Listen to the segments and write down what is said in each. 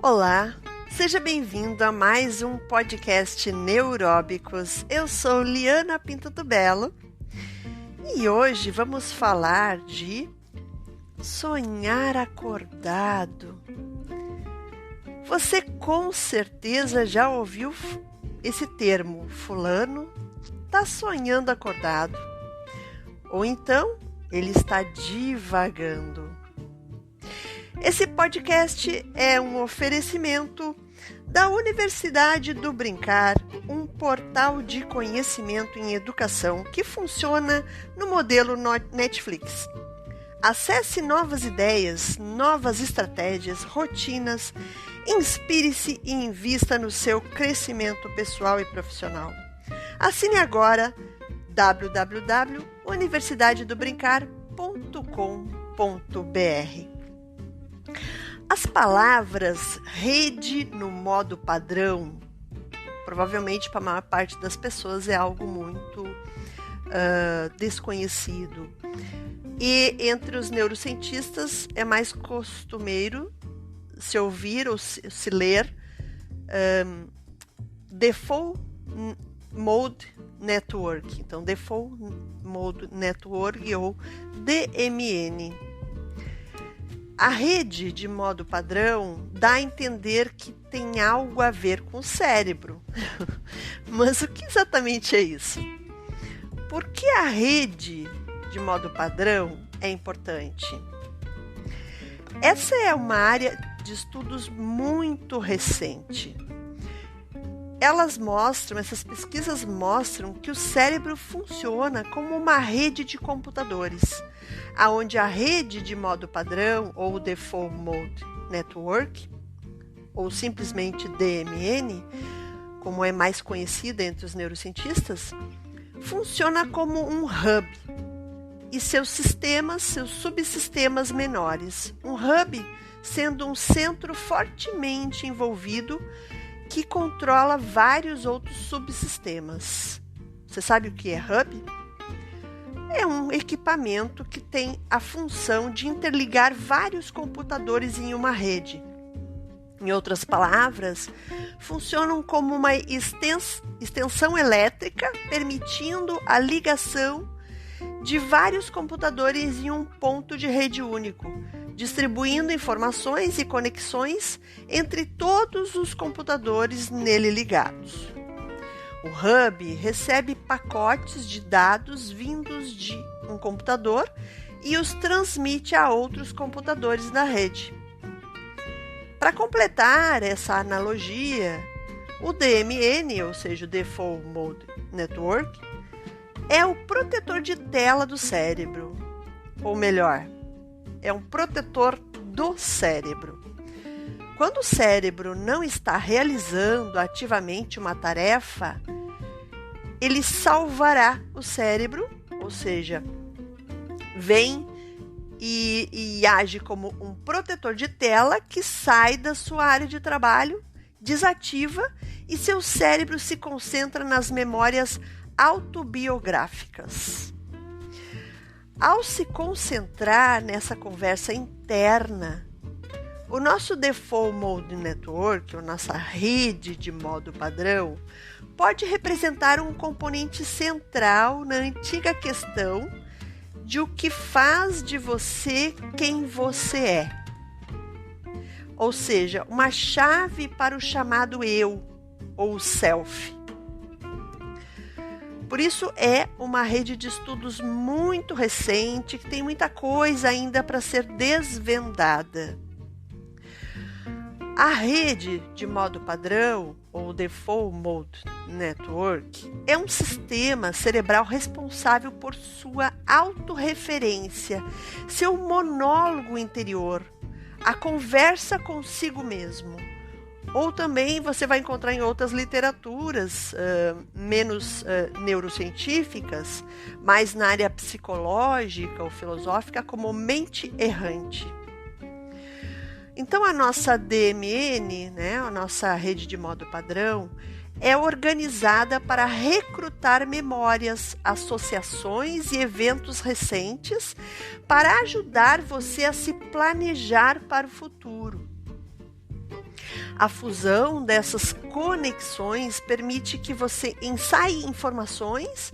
Olá, seja bem-vindo a mais um podcast Neuróbicos. Eu sou Liana Pinto do Belo e hoje vamos falar de sonhar acordado. Você com certeza já ouviu esse termo, fulano está sonhando acordado, ou então ele está divagando. Esse podcast é um oferecimento da Universidade do Brincar, um portal de conhecimento em educação que funciona no modelo Netflix. Acesse novas ideias, novas estratégias, rotinas, inspire-se e invista no seu crescimento pessoal e profissional. Assine agora www.universidadedobrincar.com.br. As palavras rede no modo padrão, provavelmente para a maior parte das pessoas é algo muito desconhecido. E entre os neurocientistas é mais costumeiro se ouvir ou se ler Default Mode Network. Então, Default Mode Network ou DMN. A rede de modo padrão dá a entender que tem algo a ver com o cérebro. Mas o que exatamente é isso? Por que a rede de modo padrão é importante? Essa é uma área de estudos muito recente. Essas pesquisas mostram que o cérebro funciona como uma rede de computadores, onde a rede de modo padrão, ou Default Mode Network, ou simplesmente DMN, como é mais conhecida entre os neurocientistas, funciona como um hub e seus subsistemas menores. Um hub sendo um centro fortemente envolvido que controla vários outros subsistemas. Você sabe o que é hub? É um equipamento que tem a função de interligar vários computadores em uma rede. Em outras palavras, funcionam como uma extensão elétrica, permitindo a ligação de vários computadores em um ponto de rede único, distribuindo informações e conexões entre todos os computadores nele ligados. O hub recebe pacotes de dados vindos de um computador e os transmite a outros computadores da rede. Para completar essa analogia, o DMN, ou seja, o Default Mode Network, é o protetor de tela do cérebro, ou melhor, é um protetor do cérebro. Quando o cérebro não está realizando ativamente uma tarefa, ele salvará o cérebro, ou seja, vem e age como um protetor de tela que sai da sua área de trabalho, desativa e seu cérebro se concentra nas memórias autobiográficas. Ao se concentrar nessa conversa interna, o nosso Default Mode Network, ou nossa rede de modo padrão, pode representar um componente central na antiga questão de o que faz de você quem você é. Ou seja, uma chave para o chamado eu, ou self. Por isso é uma rede de estudos muito recente, que tem muita coisa ainda para ser desvendada. A rede de modo padrão, ou Default Mode Network, é um sistema cerebral responsável por sua autorreferência, seu monólogo interior, a conversa consigo mesmo. Ou também você vai encontrar em outras literaturas menos neurocientíficas, mais na área psicológica ou filosófica, como mente errante. Então, a nossa DMN, a nossa rede de modo padrão, é organizada para recrutar memórias, associações e eventos recentes para ajudar você a se planejar para o futuro. A fusão dessas conexões permite que você ensaie informações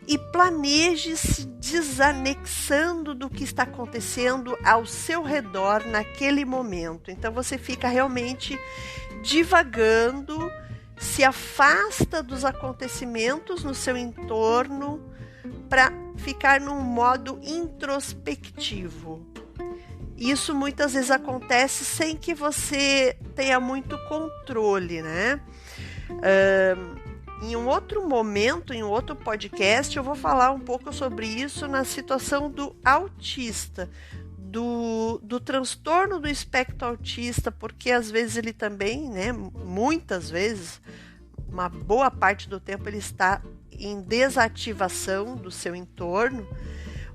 e planeje se desanexando do que está acontecendo ao seu redor naquele momento. Então você fica realmente divagando, se afasta dos acontecimentos no seu entorno para ficar num modo introspectivo. Isso muitas vezes acontece sem que você tenha muito controle, né? Em um outro momento, em um outro podcast, eu vou falar um pouco sobre isso na situação do autista, do transtorno do espectro autista, porque às vezes ele também, né, muitas vezes, uma boa parte do tempo ele está em desativação do seu entorno,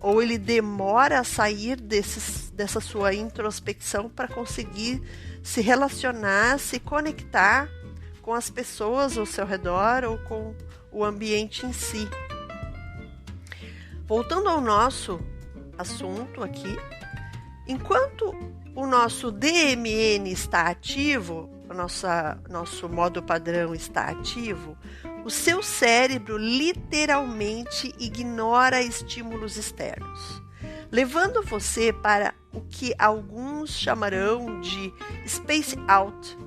ou ele demora a sair dessa sua introspecção para conseguir se relacionar, se conectar com as pessoas ao seu redor ou com o ambiente em si. Voltando ao nosso assunto aqui, enquanto o nosso DMN está ativo, nosso modo padrão está ativo, o seu cérebro literalmente ignora estímulos externos, levando você para o que alguns chamarão de space out.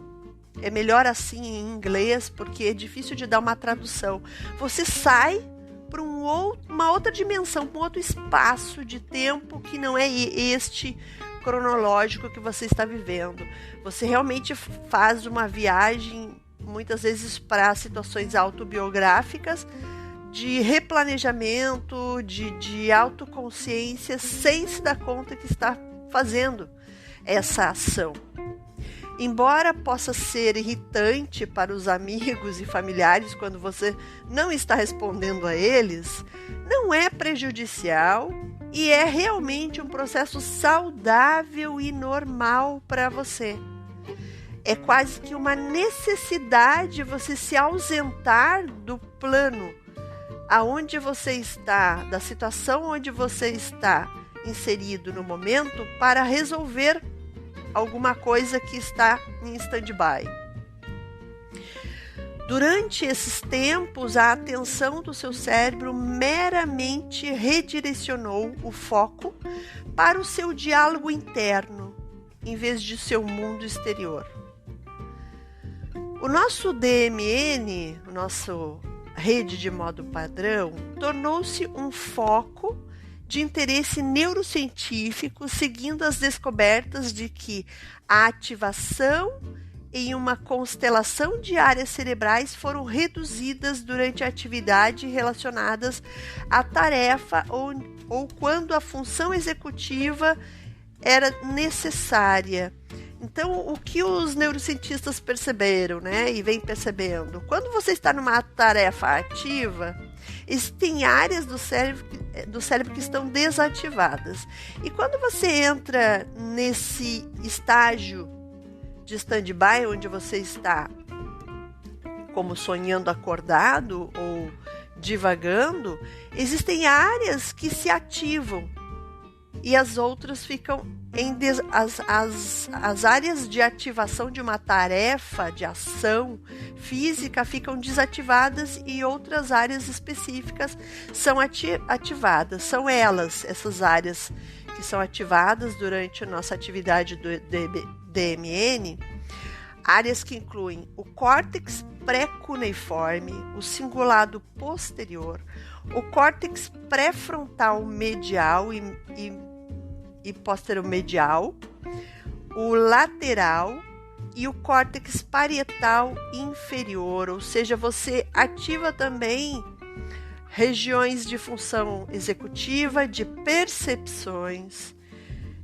É melhor assim em inglês, porque é difícil de dar uma tradução. Você sai para uma outra dimensão, para um outro espaço de tempo que não é este cronológico que você está vivendo. Você realmente faz uma viagem, muitas vezes para situações autobiográficas, de replanejamento, de autoconsciência, sem se dar conta que está fazendo essa ação. Embora possa ser irritante para os amigos e familiares quando você não está respondendo a eles, não é prejudicial e é realmente um processo saudável e normal para você. É quase que uma necessidade você se ausentar do plano aonde você está, da situação onde você está inserido no momento, para resolver alguma coisa que está em stand-by. Durante esses tempos, a atenção do seu cérebro meramente redirecionou o foco para o seu diálogo interno, em vez de seu mundo exterior. O nosso DMN, o nosso rede de modo padrão, tornou-se um foco de interesse neurocientífico, seguindo as descobertas de que a ativação em uma constelação de áreas cerebrais foram reduzidas durante a atividade relacionadas à tarefa ou quando a função executiva era necessária. Então, o que os neurocientistas perceberam, né, e vem percebendo? Quando você está numa tarefa ativa, existem áreas do cérebro que estão desativadas. E quando você entra nesse estágio de stand-by, onde você está como sonhando acordado ou divagando, existem áreas que se ativam e as outras ficam as áreas de ativação de uma tarefa, de ação física, ficam desativadas e outras áreas específicas são ativadas. São essas áreas que são ativadas durante a nossa atividade do DMN, áreas que incluem o córtex pré-cuneiforme, o cingulado posterior, o córtex pré-frontal medial e posteromedial, o lateral e o córtex parietal inferior, ou seja, você ativa também regiões de função executiva, de percepções,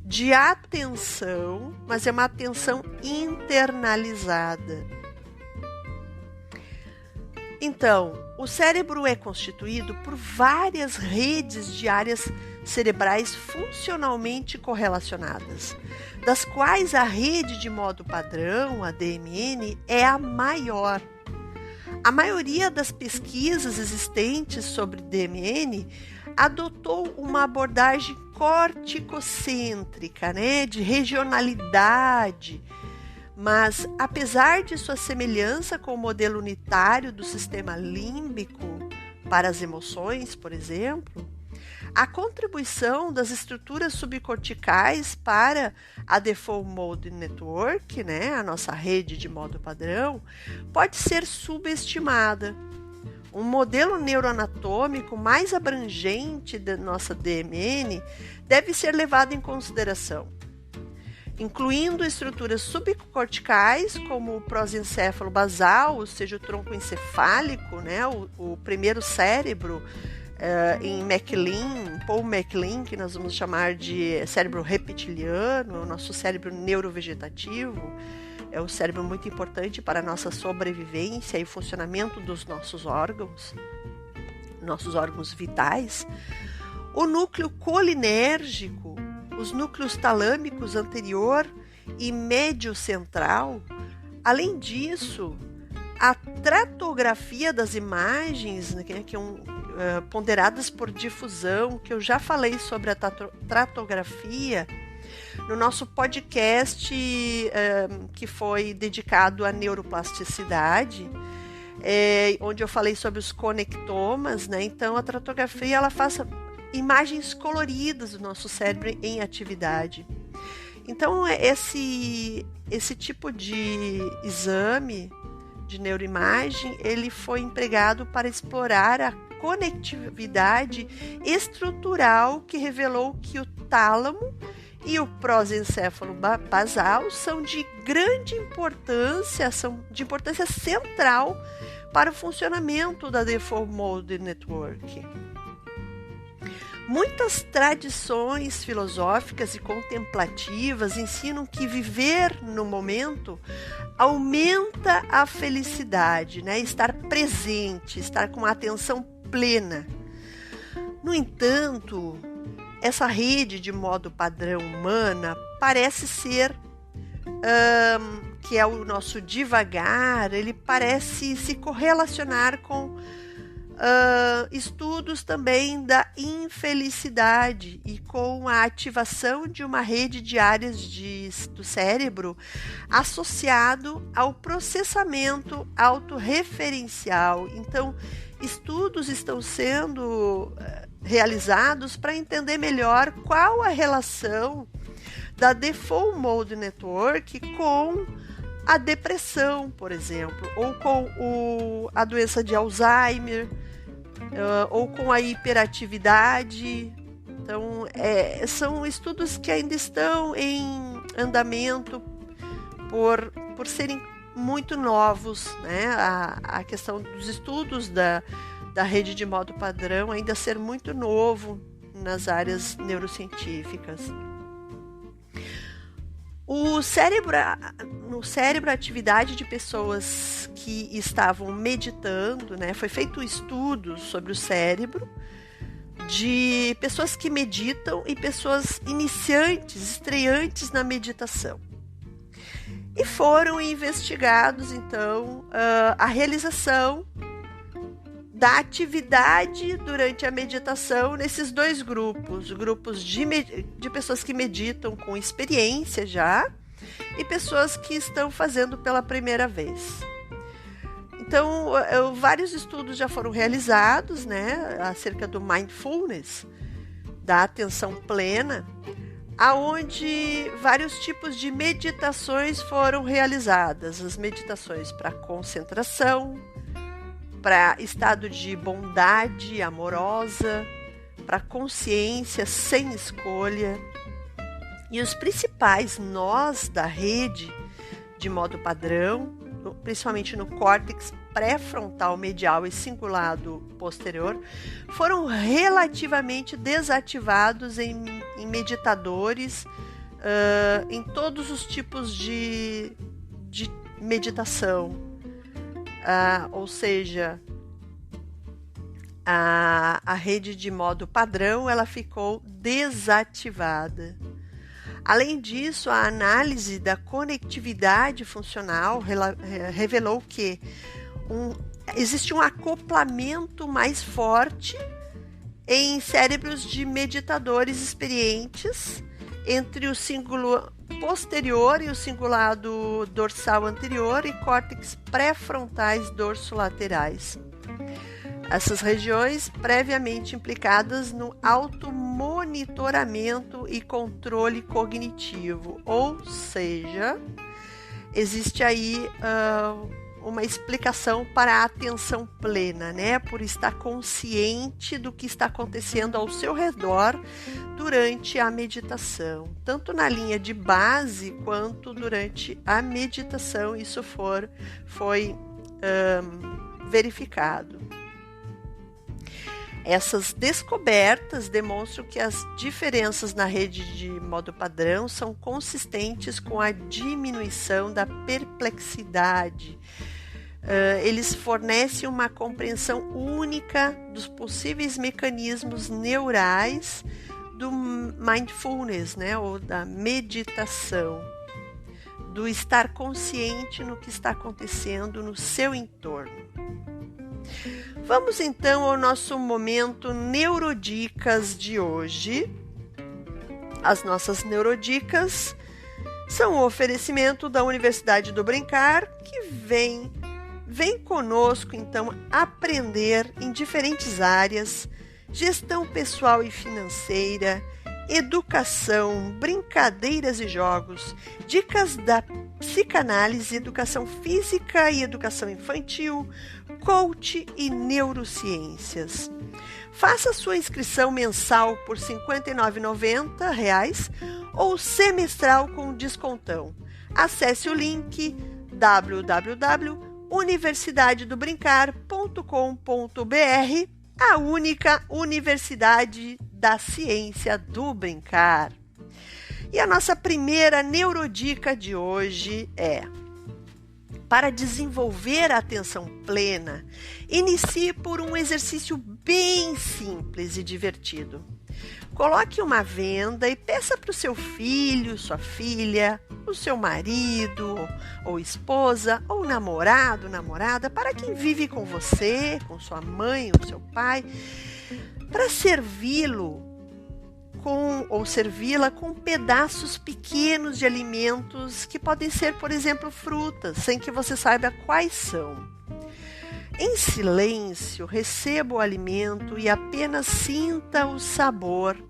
de atenção, mas é uma atenção internalizada. Então, o cérebro é constituído por várias redes de áreas cerebrais funcionalmente correlacionadas, das quais a rede de modo padrão, a DMN, é a maior. A maioria das pesquisas existentes sobre DMN adotou uma abordagem corticocêntrica, né, de regionalidade, Mas, apesar de sua semelhança com o modelo unitário do sistema límbico para as emoções, por exemplo, a contribuição das estruturas subcorticais para a Default Mode Network, né, a nossa rede de modo padrão, pode ser subestimada. Um modelo neuroanatômico mais abrangente da nossa DMN deve ser levado em consideração, incluindo estruturas subcorticais como o prosencéfalo basal, ou seja, o tronco encefálico, né, o primeiro cérebro em Paul MacLean, que nós vamos chamar de cérebro reptiliano, o nosso cérebro neurovegetativo. É um cérebro muito importante para a nossa sobrevivência e funcionamento dos nossos órgãos vitais. O núcleo colinérgico, os núcleos talâmicos anterior e médio central. Além disso, a tratografia das imagens, né, que ponderadas por difusão, que eu já falei sobre a tratografia no nosso podcast que foi dedicado à neuroplasticidade, onde eu falei sobre os conectomas, né? Então a tratografia ela faz imagens coloridas do nosso cérebro em atividade. Então esse tipo de exame de neuroimagem ele foi empregado para explorar a conectividade estrutural que revelou que o tálamo e o prosencéfalo basal são de grande importância, são de importância central para o funcionamento da Default Mode Network. Muitas tradições filosóficas e contemplativas ensinam que viver no momento aumenta a felicidade, né? Estar presente, estar com a atenção plena. No entanto, essa rede de modo padrão humana parece ser, que é o nosso devagar, ele parece se correlacionar com estudos também da infelicidade e com a ativação de uma rede de áreas do cérebro associado ao processamento autorreferencial. Então, estudos estão sendo realizados para entender melhor qual a relação da Default Mode Network com a depressão, por exemplo, ou com a doença de Alzheimer, ou com a hiperatividade. Então, são estudos que ainda estão em andamento por serem muito novos, né? A questão dos estudos da rede de modo padrão ainda ser muito novo nas áreas neurocientíficas. No cérebro, a atividade de pessoas que estavam meditando, né? Foi feito um estudo sobre o cérebro de pessoas que meditam e pessoas iniciantes, estreantes na meditação. E foram investigados, então, a realização da atividade durante a meditação nesses dois grupos de pessoas que meditam com experiência já e pessoas que estão fazendo pela primeira vez. Então, vários estudos já foram realizados, né, acerca do mindfulness, da atenção plena, aonde vários tipos de meditações foram realizadas. As meditações para concentração, para estado de bondade amorosa, para consciência sem escolha. E os principais nós da rede de modo padrão, principalmente no córtex pré-frontal medial e cingulado posterior, foram relativamente desativados em meditadores em todos os tipos de meditação. Ou seja, a rede de modo padrão ela ficou desativada. Além disso, a análise da conectividade funcional revelou que existe um acoplamento mais forte em cérebros de meditadores experientes entre o cíngulo posterior e o cingulado dorsal anterior e córtex pré-frontais dorsolaterais. Essas regiões previamente implicadas no automonitoramento e controle cognitivo, ou seja, existe aí uma explicação para a atenção plena, né? Por estar consciente do que está acontecendo ao seu redor durante a meditação, tanto na linha de base quanto durante a meditação, isso foi verificado. Essas descobertas demonstram que as diferenças na rede de modo padrão são consistentes com a diminuição da perplexidade. Eles fornecem uma compreensão única dos possíveis mecanismos neurais do mindfulness, né, ou da meditação, do estar consciente no que está acontecendo no seu entorno. Vamos então ao nosso momento neurodicas de hoje. As nossas neurodicas são o oferecimento da Universidade do Brincar, que vem conosco então aprender em diferentes áreas: gestão pessoal e financeira, educação, brincadeiras e jogos, dicas da psicanálise, educação física e educação infantil, coach e neurociências. Faça sua inscrição mensal por R$ 59,90 ou semestral com descontão. Acesse o link www.universidadedobrincar.com.br, a única universidade da ciência do brincar. E a nossa primeira neurodica de hoje é: para desenvolver a atenção plena, inicie por um exercício bem simples e divertido. Coloque uma venda e peça para o seu filho, sua filha, o seu marido ou esposa, ou namorado, namorada, para quem vive com você, com sua mãe ou seu pai, para servi-lo ou servi-la com pedaços pequenos de alimentos que podem ser, por exemplo, frutas, sem que você saiba quais são. Em silêncio, receba o alimento e apenas sinta o sabor.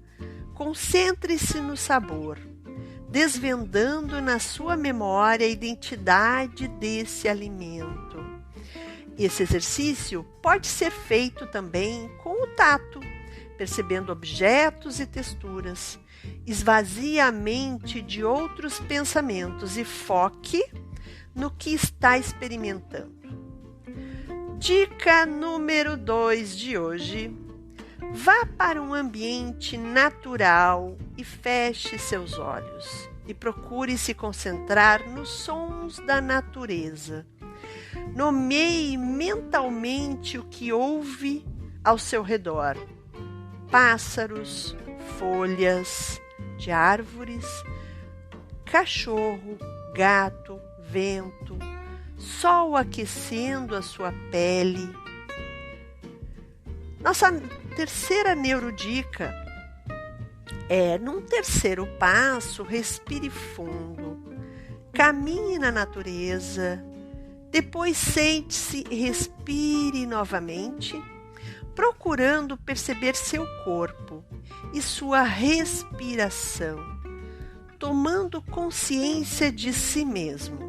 Concentre-se no sabor, desvendando na sua memória a identidade desse alimento. Esse exercício pode ser feito também com o tato, percebendo objetos e texturas. Esvazie a mente de outros pensamentos e foque no que está experimentando. Dica número 2 de hoje: vá para um ambiente natural e feche seus olhos e procure se concentrar nos sons da natureza. Nomeie mentalmente o que ouve ao seu redor: pássaros, folhas de árvores, cachorro, gato, vento, sol aquecendo a sua pele. Nossa terceira neurodica é: num terceiro passo, respire fundo, caminhe na natureza, depois sente-se e respire novamente, procurando perceber seu corpo e sua respiração, tomando consciência de si mesmo.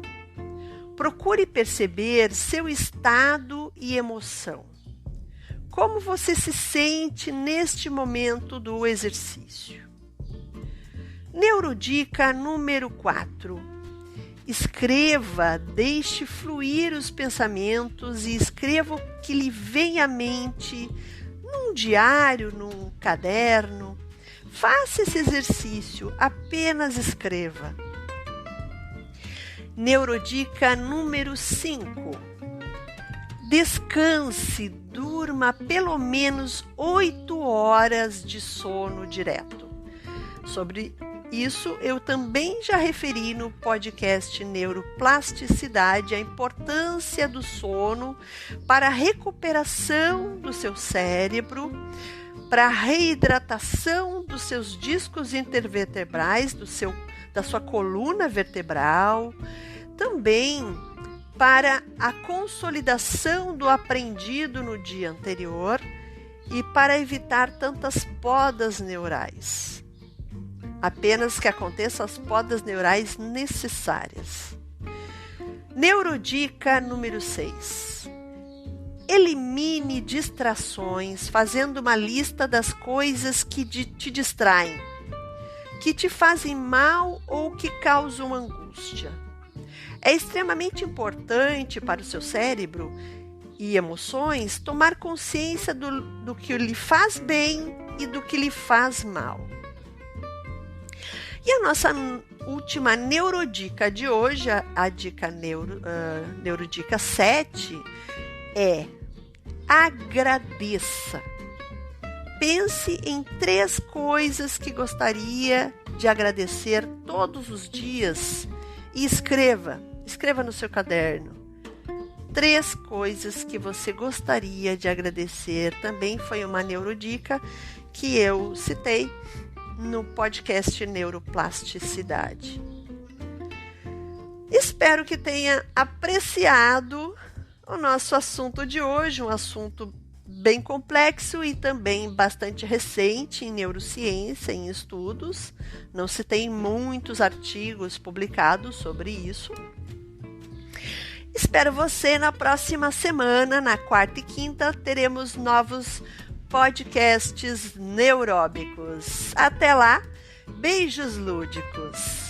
Procure perceber seu estado e emoção. Como você se sente neste momento do exercício? Neurodica número 4. Escreva, deixe fluir os pensamentos e escreva o que lhe vem à mente num diário, num caderno. Faça esse exercício, apenas escreva. Neurodica número 5. Descanse, durma pelo menos 8 horas de sono direto. Sobre isso, eu também já referi no podcast Neuroplasticidade a importância do sono para a recuperação do seu cérebro, para a reidratação dos seus discos intervertebrais, da sua coluna vertebral, também para a consolidação do aprendido no dia anterior e para evitar tantas podas neurais. Apenas que aconteçam as podas neurais necessárias. Neurodica número 6. Elimine distrações fazendo uma lista das coisas que te distraem, que te fazem mal ou que causam angústia. É extremamente importante para o seu cérebro e emoções tomar consciência do que lhe faz bem e do que lhe faz mal. E a nossa última neurodica de hoje, a dica neurodica 7, é: agradeça. Pense em 3 coisas que gostaria de agradecer todos os dias e escreva no seu caderno. 3 coisas que você gostaria de agradecer. Também foi uma neurodica que eu citei no podcast Neuroplasticidade. Espero que tenha apreciado o nosso assunto de hoje, um assunto bem complexo e também bastante recente em neurociência, em estudos. Não se tem muitos artigos publicados sobre isso. Espero você na próxima semana, na quarta e quinta, teremos novos podcasts neuróbicos. Até lá, beijos lúdicos!